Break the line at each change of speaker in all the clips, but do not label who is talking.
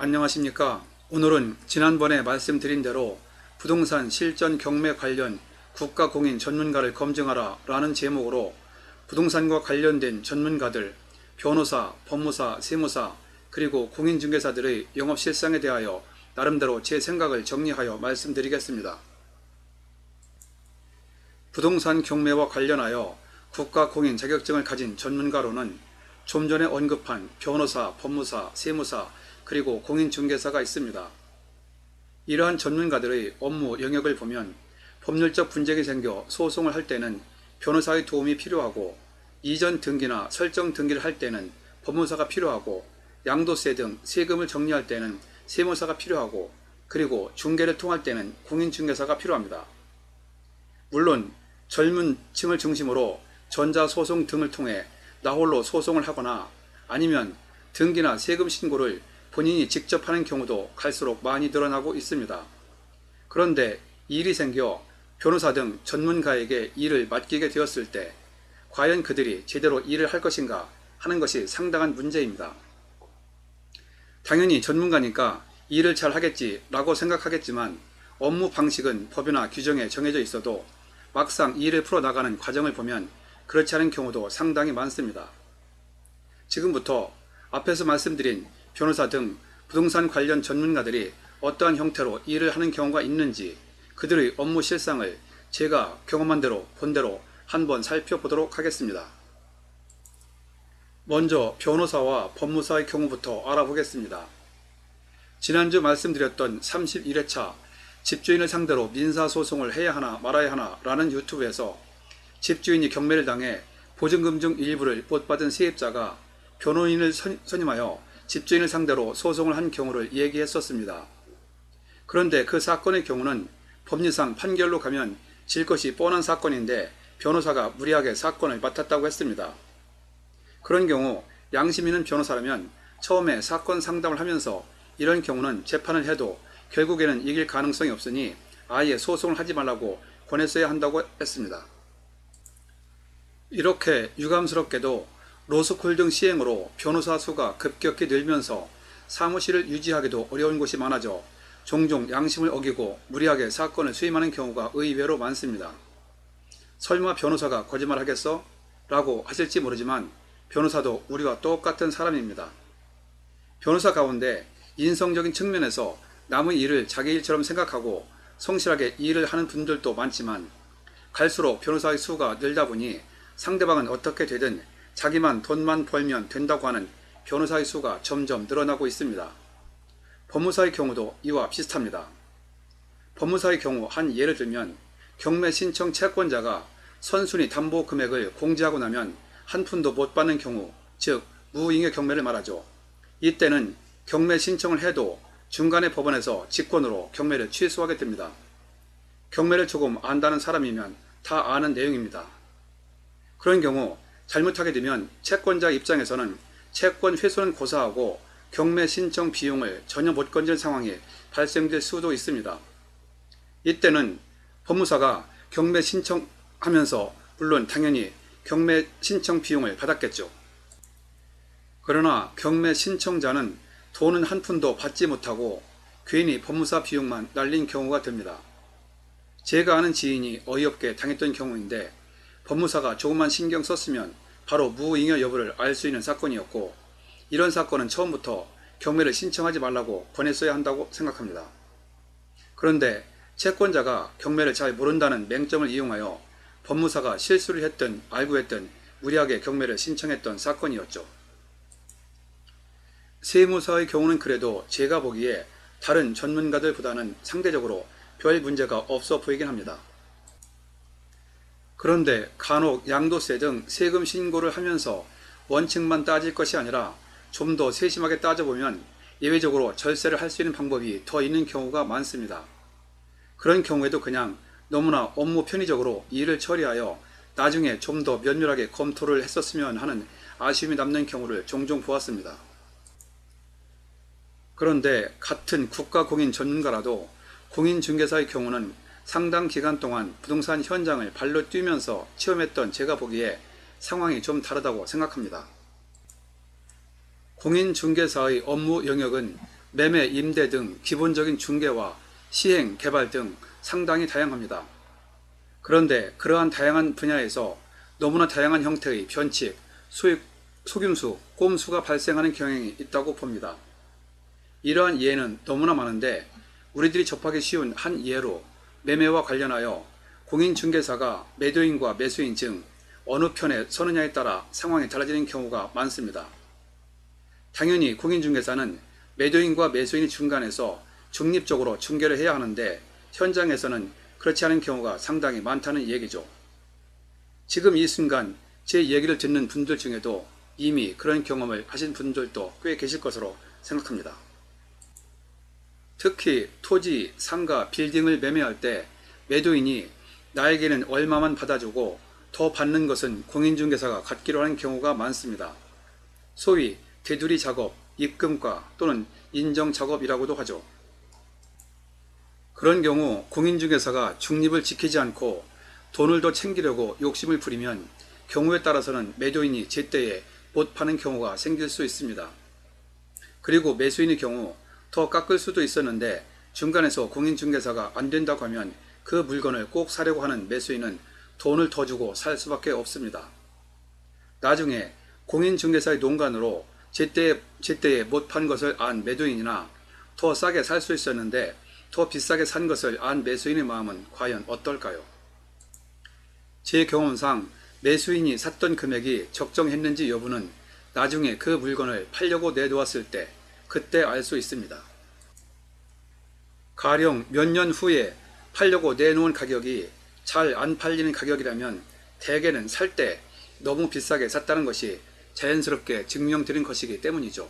안녕하십니까. 오늘은 지난번에 말씀드린 대로 부동산 실전 경매 관련 국가공인 전문가를 검증하라 라는 제목으로 부동산과 관련된 전문가들, 변호사, 법무사, 세무사, 그리고 공인중개사들의 영업실상에 대하여 나름대로 제 생각을 정리하여 말씀드리겠습니다. 부동산 경매와 관련하여 국가공인 자격증을 가진 전문가로는 좀 전에 언급한 변호사, 법무사, 세무사, 그리고 공인중개사가 있습니다. 이러한 전문가들의 업무 영역을 보면 법률적 분쟁이 생겨 소송을 할 때는 변호사의 도움이 필요하고, 이전 등기나 설정 등기를 할 때는 법무사가 필요하고, 양도세 등 세금을 정리할 때는 세무사가 필요하고, 그리고 중개를 통할 때는 공인중개사가 필요합니다. 물론 젊은 층을 중심으로 전자소송 등을 통해 나홀로 소송을 하거나 아니면 등기나 세금 신고를 본인이 직접 하는 경우도 갈수록 많이 늘어나고 있습니다. 그런데 일이 생겨 변호사 등 전문가에게 일을 맡기게 되었을 때 과연 그들이 제대로 일을 할 것인가 하는 것이 상당한 문제입니다. 당연히 전문가니까 일을 잘 하겠지라고 생각하겠지만 업무 방식은 법이나 규정에 정해져 있어도 막상 일을 풀어나가는 과정을 보면 그렇지 않은 경우도 상당히 많습니다. 지금부터 앞에서 말씀드린 변호사 등 부동산 관련 전문가들이 어떠한 형태로 일을 하는 경우가 있는지 그들의 업무 실상을 제가 경험한 대로 본 대로 한번 살펴보도록 하겠습니다. 먼저 변호사와 법무사의 경우부터 알아보겠습니다. 지난주 말씀드렸던 31회차 집주인을 상대로 민사소송을 해야 하나 말아야 하나 라는 유튜브에서 집주인이 경매를 당해 보증금 중 일부를 못 받은 세입자가 변호인을 선임하여 집주인을 상대로 소송을 한 경우를 얘기했었습니다. 그런데 그 사건의 경우는 법리상 판결로 가면 질 것이 뻔한 사건인데 변호사가 무리하게 사건을 맡았다고 했습니다. 그런 경우 양심 있는 변호사라면 처음에 사건 상담을 하면서 이런 경우는 재판을 해도 결국에는 이길 가능성이 없으니 아예 소송을 하지 말라고 권했어야 한다고 했습니다. 이렇게 유감스럽게도 로스쿨 등 시행으로 변호사 수가 급격히 늘면서 사무실을 유지하기도 어려운 곳이 많아져 종종 양심을 어기고 무리하게 사건을 수임하는 경우가 의외로 많습니다. 설마 변호사가 거짓말 하겠어? 라고 하실지 모르지만 변호사도 우리와 똑같은 사람입니다. 변호사 가운데 인성적인 측면에서 남의 일을 자기 일처럼 생각하고 성실하게 일을 하는 분들도 많지만 갈수록 변호사의 수가 늘다 보니 상대방은 어떻게 되든 자기만 돈만 벌면 된다고 하는 변호사의 수가 점점 늘어나고 있습니다. 법무사의 경우도 이와 비슷합니다. 법무사의 경우 한 예를 들면 경매 신청 채권자가 선순위 담보 금액을 공지하고 나면 한 푼도 못 받는 경우, 즉 무잉여 경매를 말하죠. 이때는 경매 신청을 해도 중간에 법원에서 직권으로 경매를 취소하게 됩니다. 경매를 조금 안다는 사람이면 다 아는 내용입니다. 그런 경우 잘못하게 되면 채권자 입장에서는 채권 훼손은 고사하고 경매 신청 비용을 전혀 못 건질 상황이 발생될 수도 있습니다. 이때는 법무사가 경매 신청하면서 물론 당연히 경매 신청 비용을 받았겠죠. 그러나 경매 신청자는 돈은 한 푼도 받지 못하고 괜히 법무사 비용만 날린 경우가 됩니다. 제가 아는 지인이 어이없게 당했던 경우인데 법무사가 조금만 신경 썼으면 바로 무잉여 여부를 알 수 있는 사건이었고, 이런 사건은 처음부터 경매를 신청하지 말라고 권했어야 한다고 생각합니다. 그런데 채권자가 경매를 잘 모른다는 맹점을 이용하여 법무사가 실수를 했든 알고 했든 무리하게 경매를 신청했던 사건이었죠. 세무사의 경우는 그래도 제가 보기에 다른 전문가들보다는 상대적으로 별 문제가 없어 보이긴 합니다. 그런데 간혹 양도세 등 세금 신고를 하면서 원칙만 따질 것이 아니라 좀 더 세심하게 따져보면 예외적으로 절세를 할 수 있는 방법이 더 있는 경우가 많습니다. 그런 경우에도 그냥 너무나 업무 편의적으로 일을 처리하여 나중에 좀 더 면밀하게 검토를 했었으면 하는 아쉬움이 남는 경우를 종종 보았습니다. 그런데 같은 국가공인 전문가라도 공인중개사의 경우는 상당 기간 동안 부동산 현장을 발로 뛰면서 체험했던 제가 보기에 상황이 좀 다르다고 생각합니다. 공인중개사의 업무 영역은 매매, 임대 등 기본적인 중개와 시행, 개발 등 상당히 다양합니다. 그런데 그러한 다양한 분야에서 너무나 다양한 형태의 변칙, 속임수, 꼼수가 발생하는 경향이 있다고 봅니다. 이러한 예는 너무나 많은데 우리들이 접하기 쉬운 한 예로 매매와 관련하여 공인중개사가 매도인과 매수인 중 어느 편에 서느냐에 따라 상황이 달라지는 경우가 많습니다. 당연히 공인중개사는 매도인과 매수인의 중간에서 중립적으로 중개를 해야 하는데 현장에서는 그렇지 않은 경우가 상당히 많다는 얘기죠. 지금 이 순간 제 얘기를 듣는 분들 중에도 이미 그런 경험을 하신 분들도 꽤 계실 것으로 생각합니다. 특히 토지, 상가, 빌딩을 매매할 때 매도인이 나에게는 얼마만 받아주고 더 받는 것은 공인중개사가 갖기로 하는 경우가 많습니다. 소위 대두리 작업, 입금가 또는 인정 작업이라고도 하죠. 그런 경우 공인중개사가 중립을 지키지 않고 돈을 더 챙기려고 욕심을 부리면 경우에 따라서는 매도인이 제때에 못 파는 경우가 생길 수 있습니다. 그리고 매수인의 경우 더 깎을 수도 있었는데 중간에서 공인중개사가 안 된다고 하면 그 물건을 꼭 사려고 하는 매수인은 돈을 더 주고 살 수밖에 없습니다. 나중에 공인중개사의 농간으로 제때에 못 판 것을 안 매도인이나 더 싸게 살 수 있었는데 더 비싸게 산 것을 안 매수인의 마음은 과연 어떨까요? 제 경험상 매수인이 샀던 금액이 적정했는지 여부는 나중에 그 물건을 팔려고 내놓았을 때 그때 알 수 있습니다. 가령 몇 년 후에 팔려고 내놓은 가격이 잘 안 팔리는 가격이라면 대개는 살 때 너무 비싸게 샀다는 것이 자연스럽게 증명되는 것이기 때문이죠.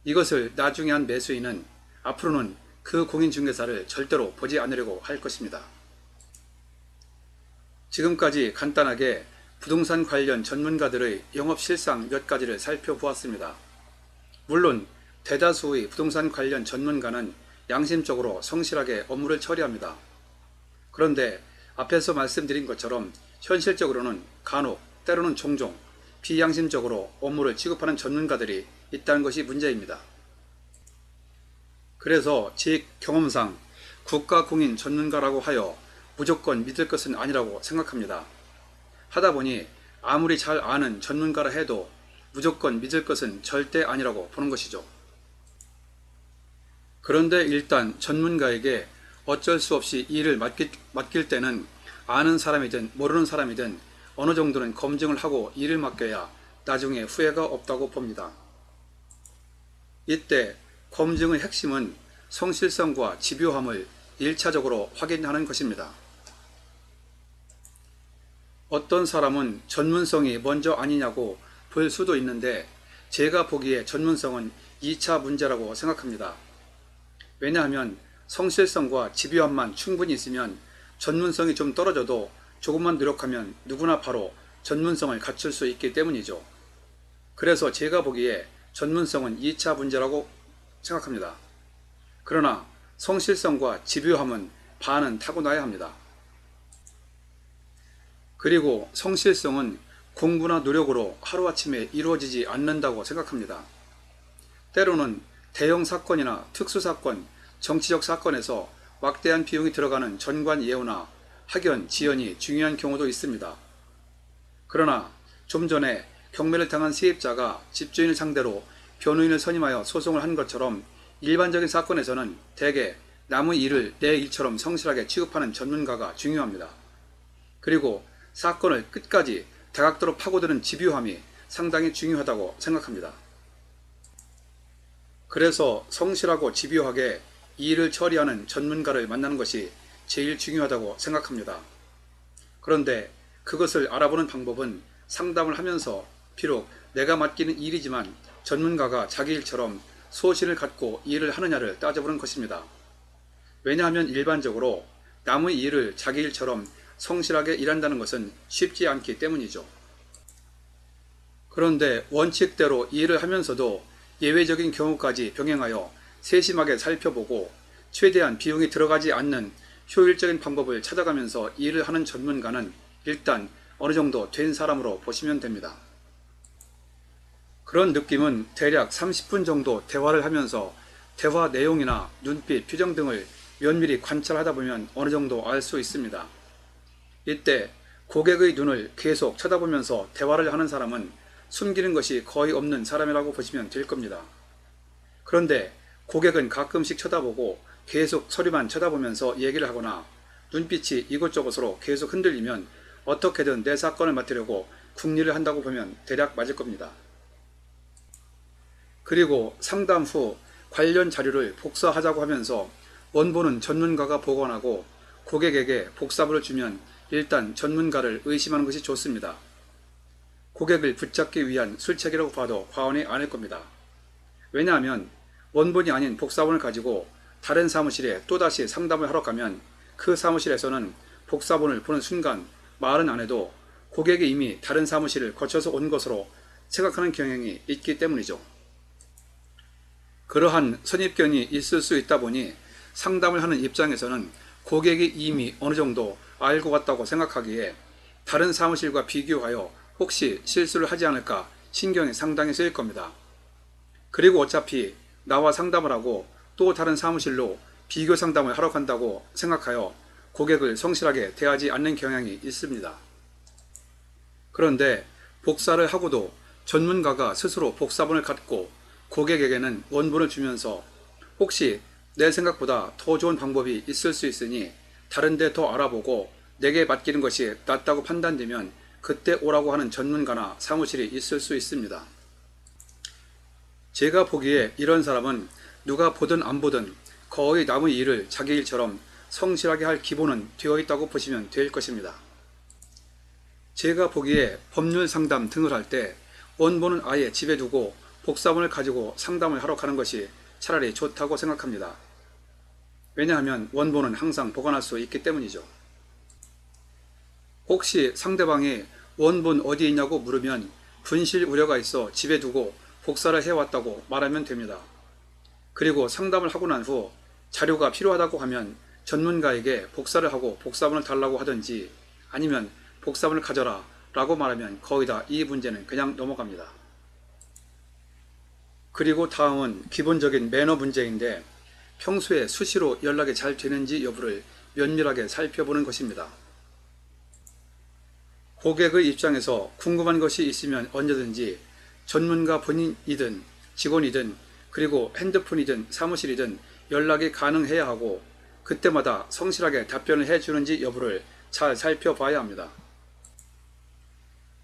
이것을 나중에 한 매수인은 앞으로는 그 공인중개사를 절대로 보지 않으려고 할 것입니다. 지금까지 간단하게 부동산 관련 전문가들의 영업실상 몇 가지를 살펴보았습니다. 물론 대다수의 부동산 관련 전문가는 양심적으로 성실하게 업무를 처리합니다. 그런데 앞에서 말씀드린 것처럼 현실적으로는 간혹 때로는 종종 비양심적으로 업무를 취급하는 전문가들이 있다는 것이 문제입니다. 그래서 제 경험상 국가공인 전문가라고 하여 무조건 믿을 것은 아니라고 생각합니다. 하다 보니 아무리 잘 아는 전문가라 해도 무조건 믿을 것은 절대 아니라고 보는 것이죠. 그런데 일단 전문가에게 어쩔 수 없이 일을 맡길 때는 아는 사람이든 모르는 사람이든 어느 정도는 검증을 하고 일을 맡겨야 나중에 후회가 없다고 봅니다. 이때 검증의 핵심은 성실성과 집요함을 1차적으로 확인하는 것입니다. 어떤 사람은 전문성이 먼저 아니냐고 볼 수도 있는데 제가 보기에 전문성은 2차 문제라고 생각합니다. 왜냐하면 성실성과 집요함만 충분히 있으면 전문성이 좀 떨어져도 조금만 노력하면 누구나 바로 전문성을 갖출 수 있기 때문이죠. 그래서 제가 보기에 전문성은 2차 문제라고 생각합니다. 그러나 성실성과 집요함은 반은 타고나야 합니다. 그리고 성실성은 공부나 노력으로 하루아침에 이루어지지 않는다고 생각합니다. 때로는 대형 사건이나 특수사건, 정치적 사건에서 막대한 비용이 들어가는 전관 예우나 학연, 지연이 중요한 경우도 있습니다. 그러나 좀 전에 경매를 당한 세입자가 집주인을 상대로 변호인을 선임하여 소송을 한 것처럼 일반적인 사건에서는 대개 남의 일을 내 일처럼 성실하게 취급하는 전문가가 중요합니다. 그리고 사건을 끝까지 다각도로 파고드는 집요함이 상당히 중요하다고 생각합니다. 그래서 성실하고 집요하게 이 일을 처리하는 전문가를 만나는 것이 제일 중요하다고 생각합니다. 그런데 그것을 알아보는 방법은 상담을 하면서 비록 내가 맡기는 일이지만 전문가가 자기 일처럼 소신을 갖고 일을 하느냐를 따져보는 것입니다. 왜냐하면 일반적으로 남의 일을 자기 일처럼 성실하게 일한다는 것은 쉽지 않기 때문이죠. 그런데 원칙대로 일을 하면서도 예외적인 경우까지 병행하여 세심하게 살펴보고 최대한 비용이 들어가지 않는 효율적인 방법을 찾아가면서 일을 하는 전문가는 일단 어느 정도 된 사람으로 보시면 됩니다. 그런 느낌은 대략 30분 정도 대화를 하면서 대화 내용이나 눈빛, 표정 등을 면밀히 관찰하다 보면 어느 정도 알 수 있습니다. 이때 고객의 눈을 계속 쳐다보면서 대화를 하는 사람은 숨기는 것이 거의 없는 사람이라고 보시면 될 겁니다. 그런데 고객은 가끔씩 쳐다보고 계속 서류만 쳐다보면서 얘기를 하거나 눈빛이 이곳저곳으로 계속 흔들리면 어떻게든 내 사건을 맡으려고 궁리를 한다고 보면 대략 맞을 겁니다. 그리고 상담 후 관련 자료를 복사하자고 하면서 원본은 전문가가 보관하고 고객에게 복사본을 주면 일단 전문가를 의심하는 것이 좋습니다. 고객을 붙잡기 위한 술책이라고 봐도 과언이 아닐 겁니다. 왜냐하면 원본이 아닌 복사본을 가지고 다른 사무실에 또다시 상담을 하러 가면 그 사무실에서는 복사본을 보는 순간 말은 안 해도 고객이 이미 다른 사무실을 거쳐서 온 것으로 생각하는 경향이 있기 때문이죠. 그러한 선입견이 있을 수 있다 보니 상담을 하는 입장에서는 고객이 이미 어느 정도 알고 왔다고 생각하기에 다른 사무실과 비교하여 혹시 실수를 하지 않을까 신경이 상당히 쓰일 겁니다. 그리고 어차피 나와 상담을 하고 또 다른 사무실로 비교 상담을 하러 간다고 생각하여 고객을 성실하게 대하지 않는 경향이 있습니다. 그런데 복사를 하고도 전문가가 스스로 복사본을 갖고 고객에게는 원본을 주면서 혹시 내 생각보다 더 좋은 방법이 있을 수 있으니 다른 데 더 알아보고 내게 맡기는 것이 낫다고 판단되면 그때 오라고 하는 전문가나 사무실이 있을 수 있습니다. 제가 보기에 이런 사람은 누가 보든 안 보든 거의 남의 일을 자기 일처럼 성실하게 할 기본은 되어 있다고 보시면 될 것입니다. 제가 보기에 법률 상담 등을 할 때 원본은 아예 집에 두고 복사본을 가지고 상담을 하러 가는 것이 차라리 좋다고 생각합니다. 왜냐하면 원본은 항상 보관할 수 있기 때문이죠. 혹시 상대방이 원본 어디 있냐고 물으면 분실 우려가 있어 집에 두고 복사를 해왔다고 말하면 됩니다. 그리고 상담을 하고 난 후 자료가 필요하다고 하면 전문가에게 복사를 하고 복사본을 달라고 하든지 아니면 복사본을 가져라 라고 말하면 거의 다 이 문제는 그냥 넘어갑니다. 그리고 다음은 기본적인 매너 문제인데 평소에 수시로 연락이 잘 되는지 여부를 면밀하게 살펴보는 것입니다. 고객의 입장에서 궁금한 것이 있으면 언제든지 전문가 본인이든 직원이든 그리고 핸드폰이든 사무실이든 연락이 가능해야 하고 그때마다 성실하게 답변을 해주는지 여부를 잘 살펴봐야 합니다.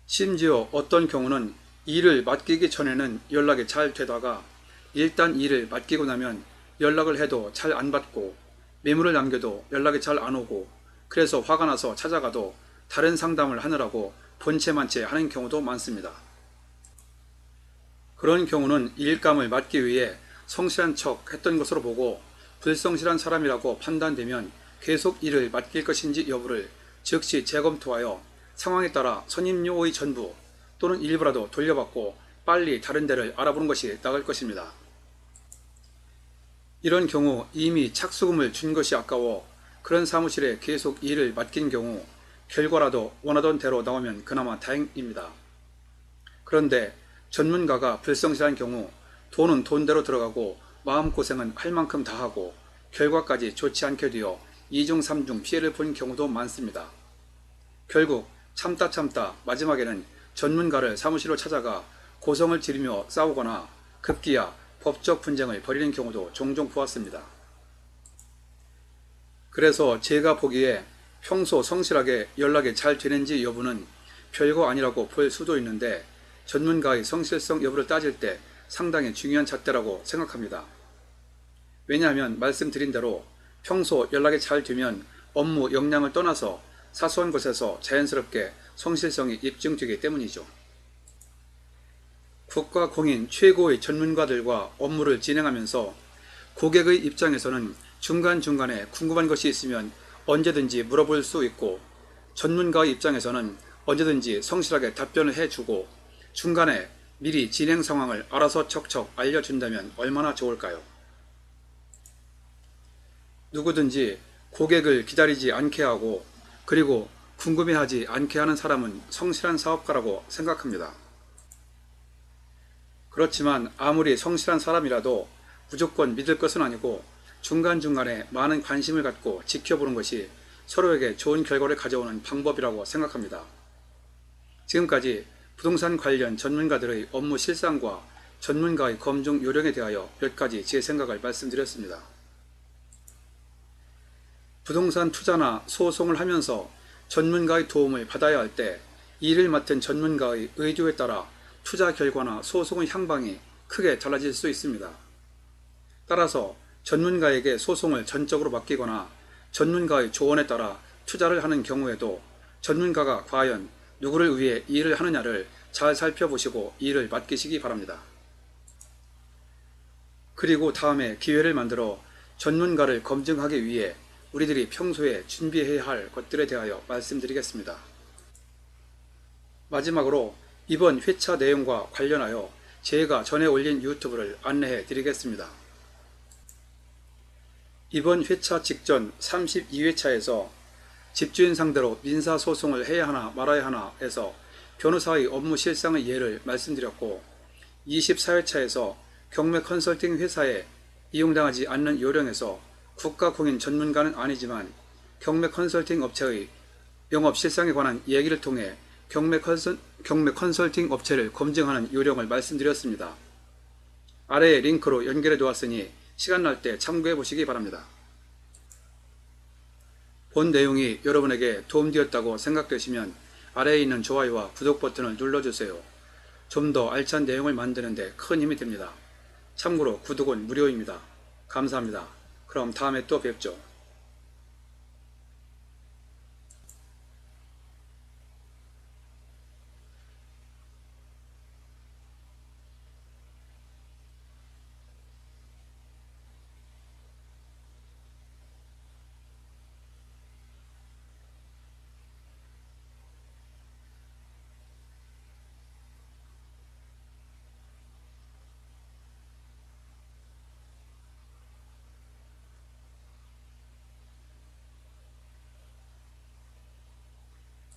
심지어 어떤 경우는 일을 맡기기 전에는 연락이 잘 되다가 일단 일을 맡기고 나면 연락을 해도 잘 안 받고 메모를 남겨도 연락이 잘 안 오고 그래서 화가 나서 찾아가도 다른 상담을 하느라고 본체만체 하는 경우도 많습니다. 그런 경우는 일감을 맡기 위해 성실한 척 했던 것으로 보고 불성실한 사람이라고 판단되면 계속 일을 맡길 것인지 여부를 즉시 재검토하여 상황에 따라 선임료의 전부 또는 일부라도 돌려받고 빨리 다른 데를 알아보는 것이 나을 것입니다. 이런 경우 이미 착수금을 준 것이 아까워 그런 사무실에 계속 일을 맡긴 경우 결과라도 원하던 대로 나오면 그나마 다행입니다. 그런데 전문가가 불성실한 경우 돈은 돈대로 들어가고 마음고생은 할 만큼 다 하고 결과까지 좋지 않게 되어 2중 3중 피해를 본 경우도 많습니다. 결국 참다 마지막에는 전문가를 사무실로 찾아가 고성을 지르며 싸우거나 급기야 법적 분쟁을 벌이는 경우도 종종 보았습니다. 그래서 제가 보기에 평소 성실하게 연락이 잘 되는지 여부는 별거 아니라고 볼 수도 있는데 전문가의 성실성 여부를 따질 때 상당히 중요한 잣대라고 생각합니다. 왜냐하면 말씀드린 대로 평소 연락이 잘 되면 업무 역량을 떠나서 사소한 것에서 자연스럽게 성실성이 입증되기 때문이죠. 국가 공인 최고의 전문가들과 업무를 진행하면서 고객의 입장에서는 중간중간에 궁금한 것이 있으면 언제든지 물어볼 수 있고 전문가의 입장에서는 언제든지 성실하게 답변을 해주고 중간에 미리 진행 상황을 알아서 척척 알려준다면 얼마나 좋을까요? 누구든지 고객을 기다리지 않게 하고 그리고 궁금해하지 않게 하는 사람은 성실한 사업가라고 생각합니다. 그렇지만 아무리 성실한 사람이라도 무조건 믿을 것은 아니고 중간중간에 많은 관심을 갖고 지켜보는 것이 서로에게 좋은 결과를 가져오는 방법이라고 생각합니다. 지금까지 부동산 관련 전문가들의 업무 실상과 전문가의 검증 요령에 대하여 몇 가지 제 생각을 말씀드렸습니다. 부동산 투자나 소송을 하면서 전문가의 도움을 받아야 할 때 일을 맡은 전문가의 의도에 따라 투자 결과나 소송의 향방이 크게 달라질 수 있습니다. 따라서 전문가에게 소송을 전적으로 맡기거나 전문가의 조언에 따라 투자를 하는 경우에도 전문가가 과연 누구를 위해 일을 하느냐를 잘 살펴보시고 일을 맡기시기 바랍니다. 그리고 다음에 기회를 만들어 전문가를 검증하기 위해 우리들이 평소에 준비해야 할 것들에 대하여 말씀드리겠습니다. 마지막으로 이번 회차 내용과 관련하여 제가 전에 올린 유튜브를 안내해 드리겠습니다. 이번 회차 직전 32회차에서 집주인 상대로 민사소송을 해야 하나 말아야 하나 해서 변호사의 업무 실상의 예를 말씀드렸고, 24회차에서 경매 컨설팅 회사에 이용당하지 않는 요령에서 국가공인 전문가는 아니지만 경매 컨설팅 업체의 영업 실상에 관한 얘기를 통해 경매 컨설팅 업체를 검증하는 요령을 말씀드렸습니다. 아래의 링크로 연결해 두었으니 시간 날 때 참고해 보시기 바랍니다. 본 내용이 여러분에게 도움되었다고 생각되시면 아래에 있는 좋아요와 구독 버튼을 눌러주세요. 좀 더 알찬 내용을 만드는 데 큰 힘이 됩니다. 참고로 구독은 무료입니다. 감사합니다. 그럼 다음에 또 뵙죠.